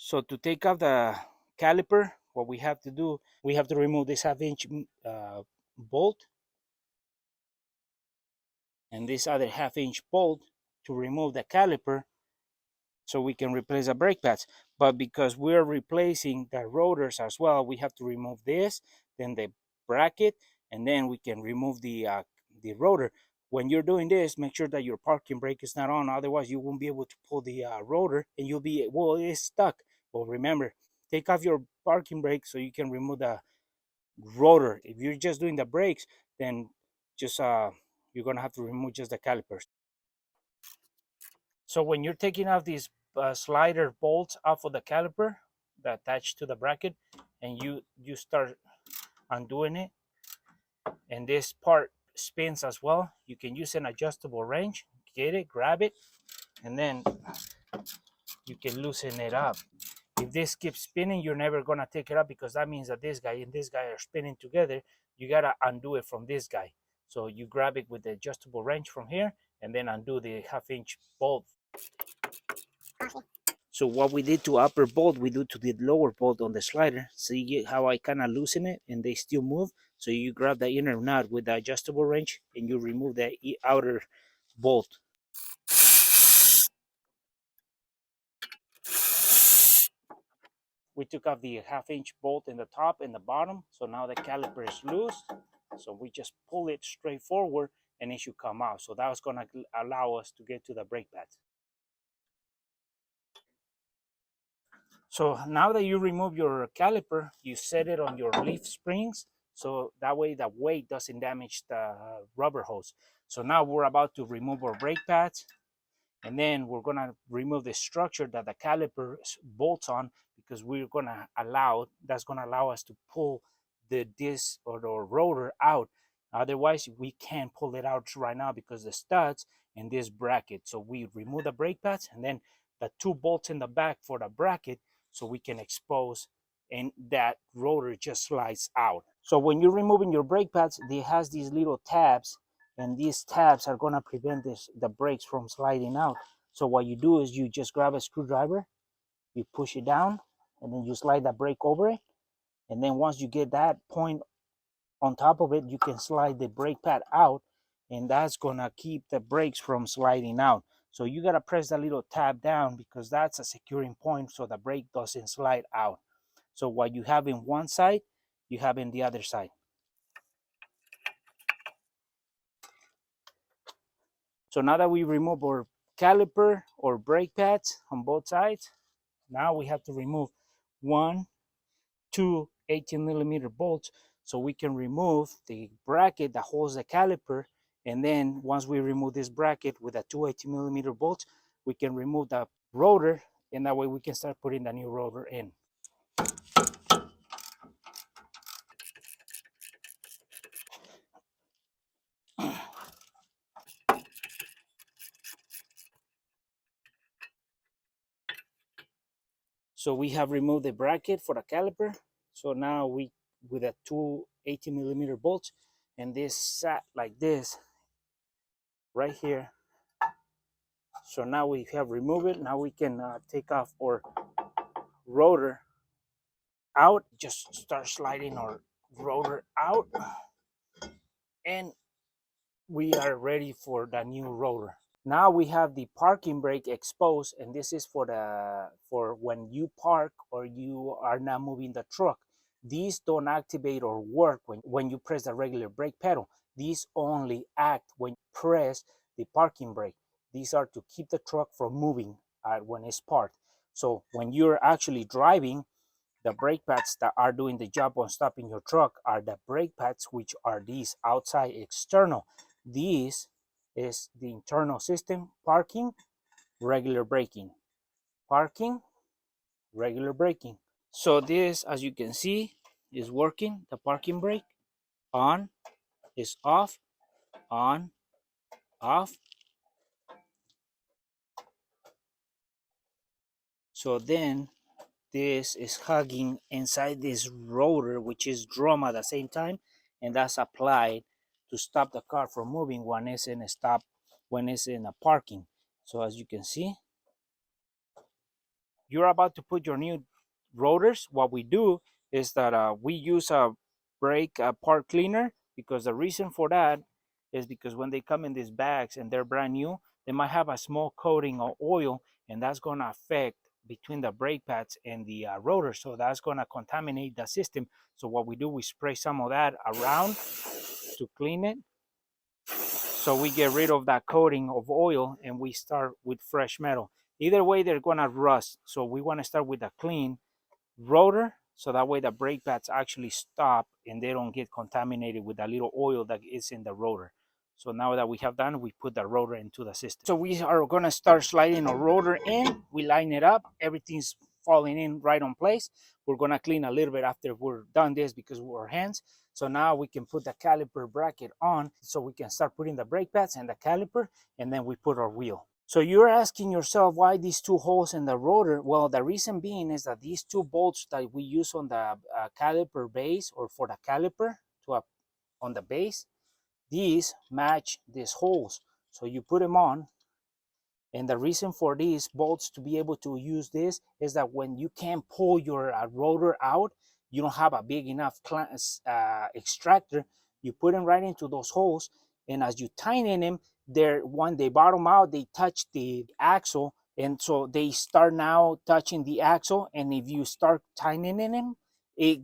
So to take off the caliper, what we have to do, we have to remove this 1/2 inch bolt and this other 1/2 inch bolt to remove the caliper so we can replace the brake pads. But because we're replacing the rotors as well, we have to remove this, then the bracket, and then we can remove the rotor. When you're doing this, make sure that your parking brake is not on, otherwise you won't be able to pull the rotor and you'll be, well, it's stuck. Well, remember, take off your parking brake so you can remove the rotor. If you're just doing the brakes, then just you're gonna have to remove just the calipers. So when you're taking off these slider bolts off of the caliper that attach to the bracket, and you start undoing it, and this part spins as well, you can use an adjustable wrench, get it, grab it, and then you can loosen it up. If this keeps spinning, you're never gonna take it up because that means that this guy and this guy are spinning together. You gotta undo it from this guy. So you grab it with the adjustable wrench from here and then undo the 1/2 inch bolt. So what we did to upper bolt, we do to the lower bolt on the slider. See how I kind of loosen it and they still move? So you grab the inner nut with the adjustable wrench and you remove the outer bolt. We took off the 1/2 inch bolt in the top and the bottom. So now the caliper is loose. So we just pull it straight forward and it should come out. So that was gonna allow us to get to the brake pads. So now that you remove your caliper, you set it on your leaf springs. So that way the weight doesn't damage the rubber hose. So now we're about to remove our brake pads. And then we're gonna remove the structure that the caliper bolts on because we're gonna allow, that's gonna allow us to pull the disc or the rotor out. Otherwise, we can't pull it out right now because the studs and this bracket. So we remove the brake pads and then the 2 bolts in the back for the bracket so we can expose and that rotor just slides out. So when you're removing your brake pads, it has these little tabs and these tabs are gonna prevent the brakes from sliding out. So what you do is you just grab a screwdriver, you push it down, and then you slide the brake over it. And then once you get that point on top of it, you can slide the brake pad out, and that's gonna keep the brakes from sliding out. So you gotta press that little tab down because that's a securing point so the brake doesn't slide out. So what you have in one side, you have in the other side. So now that we remove our caliper or brake pads on both sides, now we have to remove 1, 2 18mm bolts so we can remove the bracket that holds the caliper. And then once we remove this bracket with the 2 18mm bolts, we can remove the rotor, and that way we can start putting the new rotor in. So we have removed the bracket for the caliper. So now we, with the 2 18mm bolts, and this sat like this right here. So now we have removed it. Now we can take off our rotor out. Just start sliding our rotor out, and we are ready for the new rotor. Now we have the parking brake exposed, and this is for when you park or you are not moving the truck. These don't activate or work when you press the regular brake pedal. These only act when you press the parking brake. These are to keep the truck from moving when it's parked. So when you're actually driving, the brake pads that are doing the job on stopping your truck are the brake pads, which are these outside external. These is the internal system: parking, regular braking, parking, regular braking. So this, as you can see, is working. The parking brake on is off, on, off. So then this is hugging inside this rotor, which is drum at the same time, and that's applied to stop the car from moving when it's in a stop, when it's in a parking. So as you can see, you're about to put your new rotors, what we do is that we use a brake part cleaner, because the reason for that is because when they come in these bags and they're brand new, they might have a small coating of oil, and that's going to affect between the brake pads and the rotor. So that's going to contaminate the system. So what we do, we spray some of that around to clean it. So we get rid of that coating of oil and we start with fresh metal. Either way, they're going to rust. So we want to start with a clean rotor, so that way the brake pads actually stop and they don't get contaminated with the little oil that is in the rotor. So now that we have done, we put the rotor into the system. So we are going to start sliding a rotor in. We line it up. Everything's falling in right on place. We're going to clean a little bit after we're done this because we're hands. So now we can put the caliper bracket on so we can start putting the brake pads and the caliper, and then we put our wheel. So you're asking yourself why these two holes in the rotor? Well, the reason being is that these two bolts that we use on the caliper base, or for the caliper to on the base, these match these holes. So you put them on, and the reason for these bolts to be able to use this is that when you can't pull your rotor out, you don't have a big enough extractor, you put them right into those holes, and as you tighten them, when they bottom out, they touch the axle, and so they start now touching the axle, and if you start tightening them, it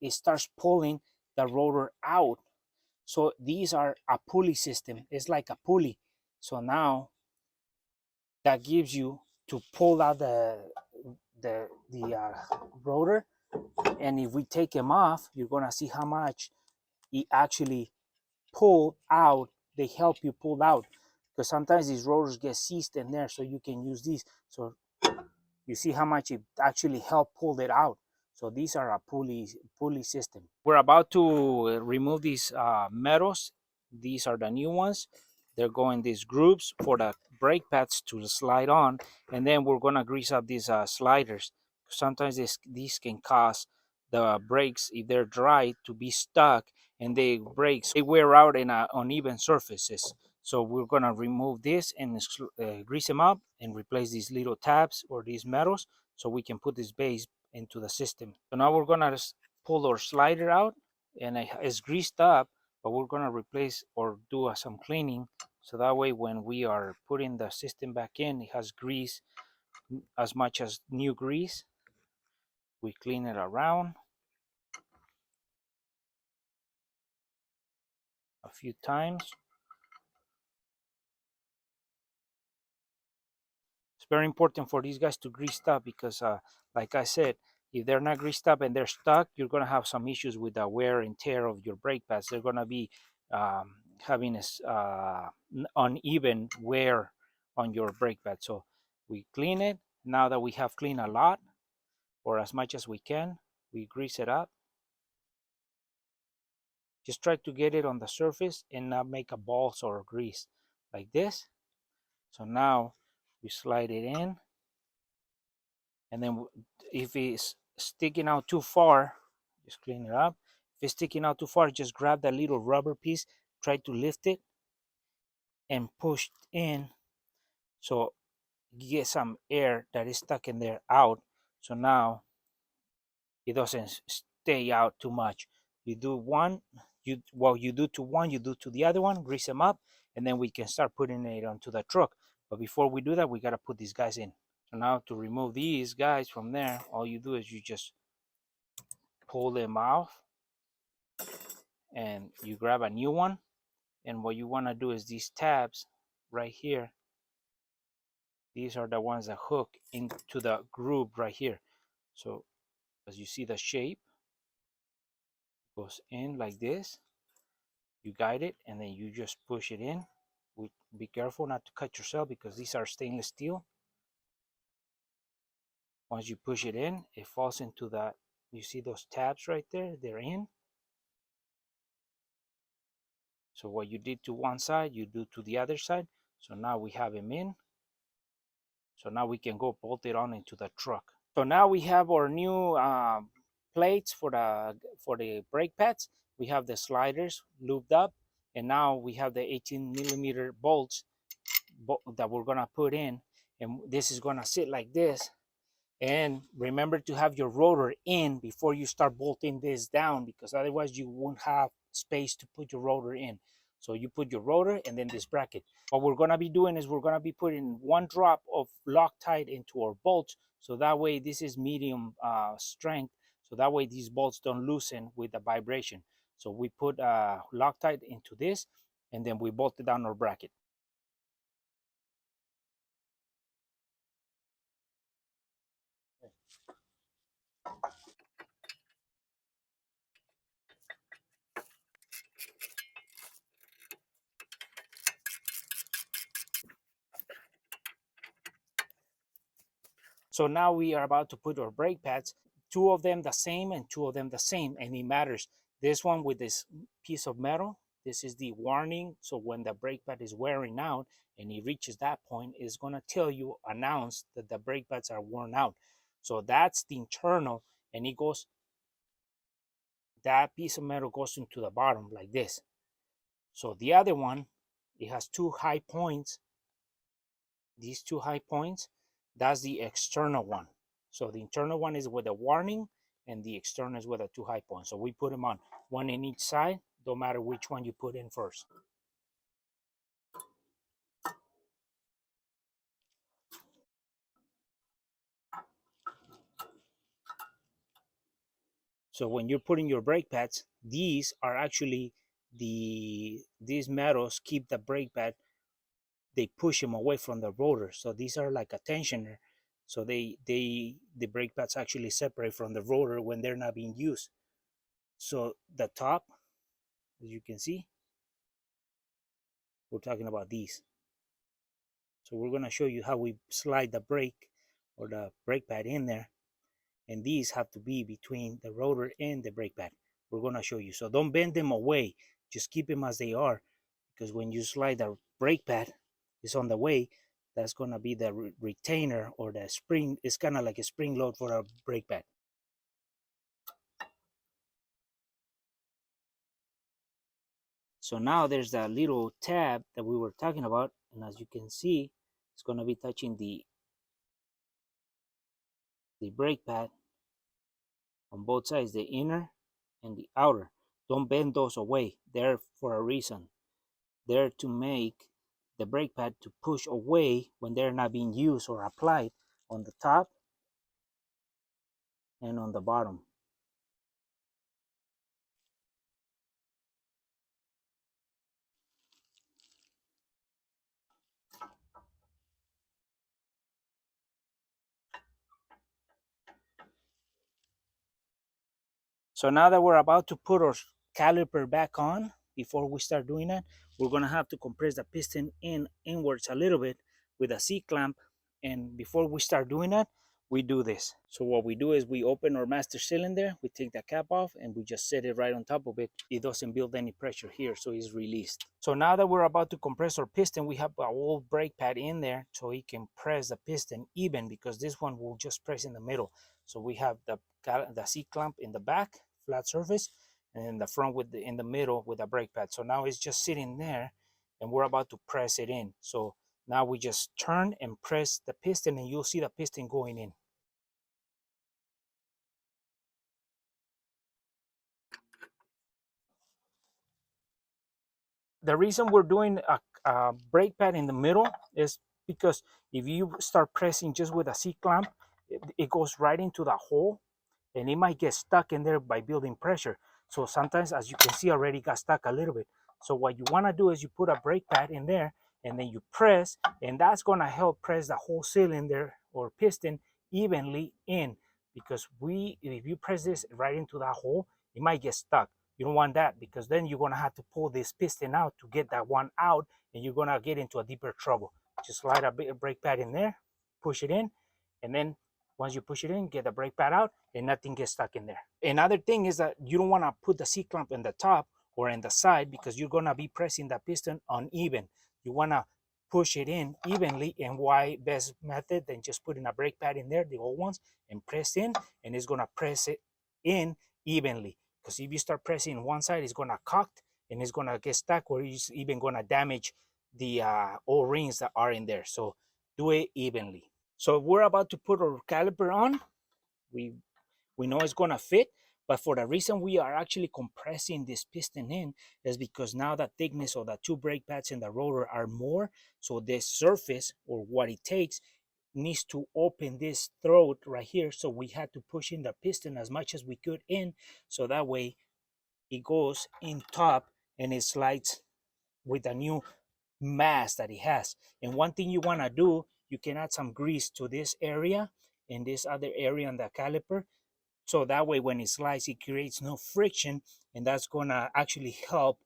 starts pulling the rotor out. So these are a pulley system. It's like a pulley. So now that gives you to pull out the rotor, and if we take them off, you're gonna see how much it actually pulled out. They help you pull out, because sometimes these rotors get seized in there, so you can use these. So you see how much it actually helped pull it out. So these are a pulley system. We're about to remove these metals. These are the new ones. They're going these grooves for the brake pads to slide on, and then we're gonna grease up these sliders. Sometimes these can cause the brakes, if they're dry, to be stuck, and the brakes, they wear out in uneven surfaces. So we're gonna remove this and grease them up and replace these little tabs or these metals, so we can put this base into the system. So now we're gonna pull our slider out, and it's greased up, but we're gonna replace or do some cleaning, so that way when we are putting the system back in, it has grease as much as new grease. We clean it around a few times. It's very important for these guys to grease up, because like I said, if they're not greased up and they're stuck, you're going to have some issues with the wear and tear of your brake pads. They're going to be having this uneven wear on your brake pad. So we clean it. Now that we have cleaned a lot, or as much as we can, we grease it up. Just try to get it on the surface and not make a balls or grease like this. So now we slide it in, and then if it's sticking out too far, just clean it up. If it's sticking out too far, just grab that little rubber piece, try to lift it and push in, so you get some air that is stuck in there out. So now it doesn't stay out too much. You do one, you do to one, you do to the other one, grease them up, and then we can start putting it onto the truck. But before we do that, we got to put these guys in. So now to remove these guys from there, all you do is you just pull them off, and you grab a new one. And what you want to do is these tabs right here, these are the ones that hook into the groove right here. So as you see, the shape goes in like this. You guide it, and then you just push it in. Be careful not to cut yourself, because these are stainless steel. Once you push it in, it falls into that. You see those tabs right there? They're in. So what you did to one side, you do to the other side. So now we have them in. So now we can go bolt it on into the truck. So now we have our new plates for the brake pads. We have the sliders lubed up, and now we have the 18mm bolts that we're gonna put in, and this is gonna sit like this. And remember to have your rotor in before you start bolting this down, because otherwise you won't have space to put your rotor in. So you put your rotor and then this bracket. What we're going to be doing is we're going to be putting 1 drop of Loctite into our bolts. So that way, this is medium strength. So that way these bolts don't loosen with the vibration. So we put Loctite into this and then we bolted down our bracket. So now we are about to put our brake pads, 2 of them the same and 2 of them the same, and it matters. This one with this piece of metal, this is the warning. So when the brake pad is wearing out and it reaches that point, it's going to tell you, announce that the brake pads are worn out. So that's the internal, and it goes, that piece of metal goes into the bottom like this. So the other one, it has 2 high points. These 2 high points, that's the external one. So the internal one is with a warning and the external is with a 2 high points. So we put them on, 1 in each side, no matter which one you put in first. So when you're putting your brake pads, these are actually these metals keep the brake pad, they push them away from the rotor. So these are like a tensioner. So the brake pads actually separate from the rotor when they're not being used. So the top, as you can see, we're talking about these. So we're going to show you how we slide the brake or the brake pad in there. And these have to be between the rotor and the brake pad. We're going to show you. So don't bend them away. Just keep them as they are. Because when you slide the brake pad, it's on the way. That's going to be the retainer or the spring. It's kind of like a spring load for a brake pad. So now there's that little tab that we were talking about. And as you can see, it's going to be touching the brake pad on both sides, the inner and the outer. Don't bend those away. They're for a reason. They're to make the brake pad to push away when they're not being used or applied on the top and on the bottom. So now that we're about to put our caliper back on, before we start doing that, we're gonna have to compress the piston inwards a little bit with a C-clamp. And before we start doing that, we do this. So what we do is we open our master cylinder, we take the cap off, and we just set it right on top of it. It doesn't build any pressure here, so it's released. So now that we're about to compress our piston, we have a old brake pad in there so it can press the piston even, because this one will just press in the middle. So we have the C-clamp in the back, flat surface, and in the front in the middle with a brake pad. So now it's just sitting there and we're about to press it in. So now we just turn and press the piston and you'll see the piston going in. The reason we're doing a brake pad in the middle is because if you start pressing just with a C-clamp, it goes right into the hole and it might get stuck in there by building pressure. So sometimes, as you can see, already got stuck a little bit. So what you want to do is you put a brake pad in there and then you press, and that's going to help press the whole cylinder or piston evenly in. Because if you press this right into that hole, it might get stuck. You don't want that, because then you're going to have to pull this piston out to get that one out, and you're going to get into a deeper trouble. Just slide a brake pad in there, push it in, and then once you push it in, get the brake pad out, and nothing gets stuck in there. Another thing is that you don't want to put the C-clamp in the top or in the side, because you're going to be pressing the piston uneven. You want to push it in evenly, and why best method than just putting a brake pad in there, the old ones, and press in, and it's going to press it in evenly. Because if you start pressing one side, it's going to cock and it's going to get stuck, or it's even going to damage the O-rings that are in there. So do it evenly. So we're about to put our caliper on. We we know it's gonna fit, but for the reason we are actually compressing this piston in is because now the thickness of the two brake pads and the rotor are more. So the surface or what it takes needs to open this throat right here. So we had to push in the piston as much as we could in, so that way it goes in top and it slides with the new mass that it has. And one thing you want to do, you can add some grease to this area and this other area on the caliper, so that way when it slides it creates no friction, and that's going to actually help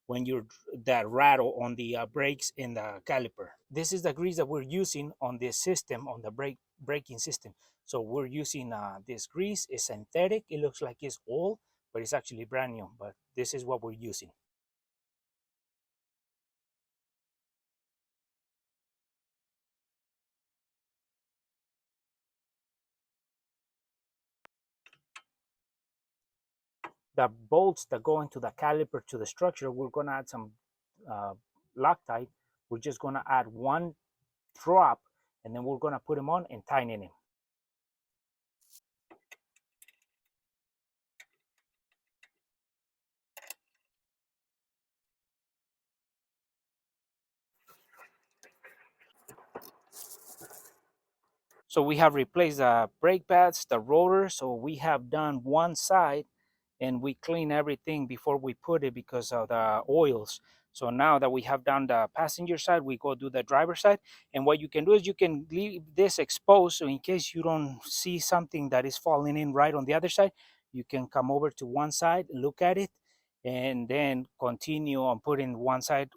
when you're that rattle on the brakes in the caliper. This is the grease that we're using on this system, on the braking system. So we're using this grease. It's synthetic, it looks like it's old, but it's actually brand new. But this is what we're using. The bolts that go into the caliper to the structure, we're going to add some uh, Loctite. We're just going to add one drop, and then we're going to put them on and tighten them. So we have replaced the brake pads, the rotor. So we have done one side, and we clean everything before we put it because of the oils. So now that we have done the passenger side, we go do the driver side. And what you can do is you can leave this exposed, so in case you don't see something that is falling in right on the other side, you can come over to one side, look at it, and then continue on putting one side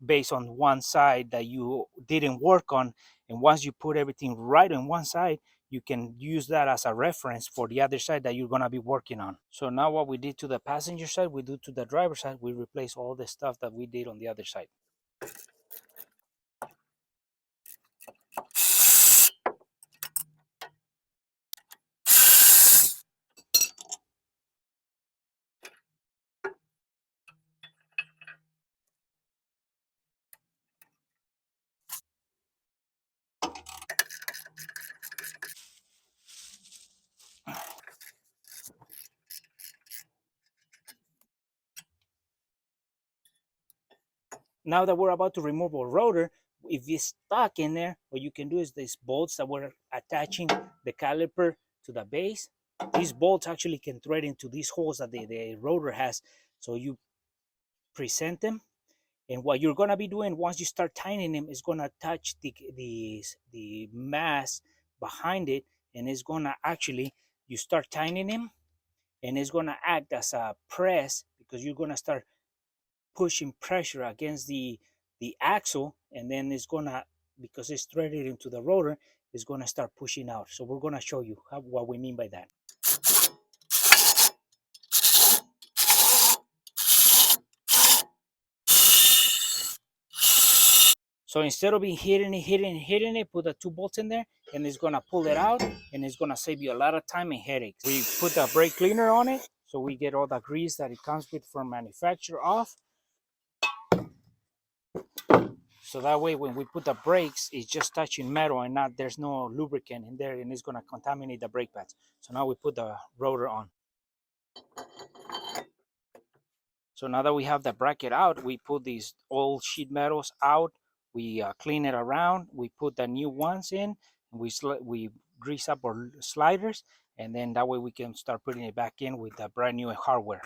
based on one side that you didn't work on. And once you put everything right on one side, you can use that as a reference for the other side that you're going to be working on. So now what we did to the passenger side, we do to the driver side. We replace all the stuff that we did on the other side. Now that we're about to remove our rotor, if it's stuck in there, what you can do is these bolts that we're attaching the caliper to the base, these bolts actually can thread into these holes that the rotor has. So you present them, and what you're gonna be doing once you start tightening them is gonna touch the mass behind it, and it's gonna actually, you start tightening them, and it's gonna act as a press because you're gonna start pushing pressure against the axle, and then it's gonna, because it's threaded into the rotor, it's gonna start pushing out. So we're gonna show you what we mean by that. So instead of being hitting it, put the two bolts in there, and it's gonna pull it out, and it's gonna save you a lot of time and headaches. We put the brake cleaner on it, so we get all the grease that it comes with from manufacturer off. So that way, when we put the brakes, it's just touching metal and not, there's no lubricant in there, and it's gonna contaminate the brake pads. So now we put the rotor on. So now that we have the bracket out, we put these old sheet metals out. We clean it around. We put the new ones in. And we grease up our sliders, and then that way we can start putting it back in with the brand new hardware.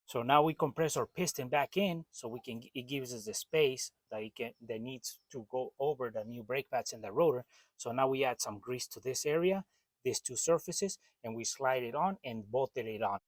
So now we compress our piston back in, so we can, it gives us the space that that needs to go over the new brake pads and the rotor. So now we add some grease to this area, these two surfaces, and we slide it on and bolted it on.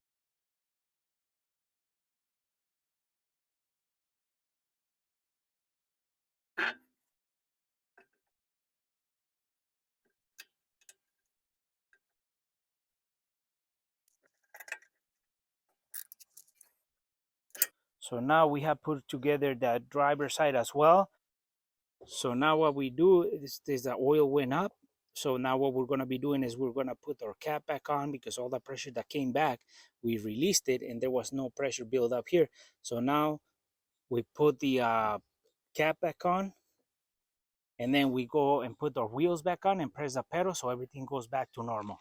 So now we have put together the driver's side as well. So now what we do is the oil went up. So now what we're going to be doing is we're going to put our cap back on, because all the pressure that came back, we released it and there was no pressure build up here. So now we put the cap back on, and then we go and put our wheels back on and press the pedal so everything goes back to normal.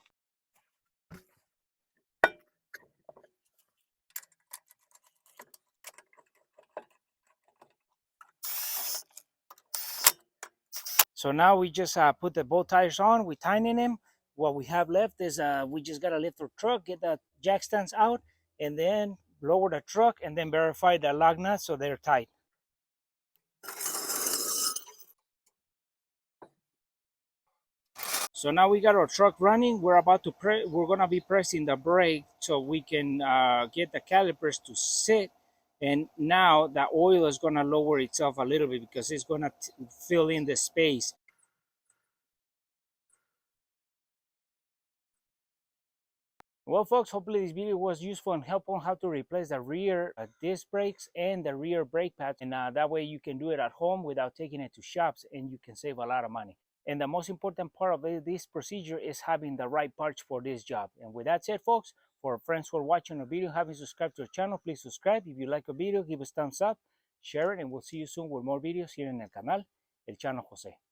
So now we just put the both tires on, we tighten them. What we have left is we just got to lift our truck, get the jack stands out, and then lower the truck and then verify the lug nuts so they're tight. So now we got our truck running. We're about to we're gonna be pressing the brake so we can get the calipers to sit. And now the oil is gonna lower itself a little bit because it's gonna fill in the space. Well, folks, hopefully this video was useful and helpful on how to replace the rear disc brakes and the rear brake pads. And that way you can do it at home without taking it to shops, and you can save a lot of money. And the most important part of this procedure is having the right parts for this job. And with that said, folks, for friends who are watching the video, haven't subscribed to our channel, please subscribe. If you like a video, give us thumbs up, share it, and we'll see you soon with more videos here in el canal, El Chano Jose.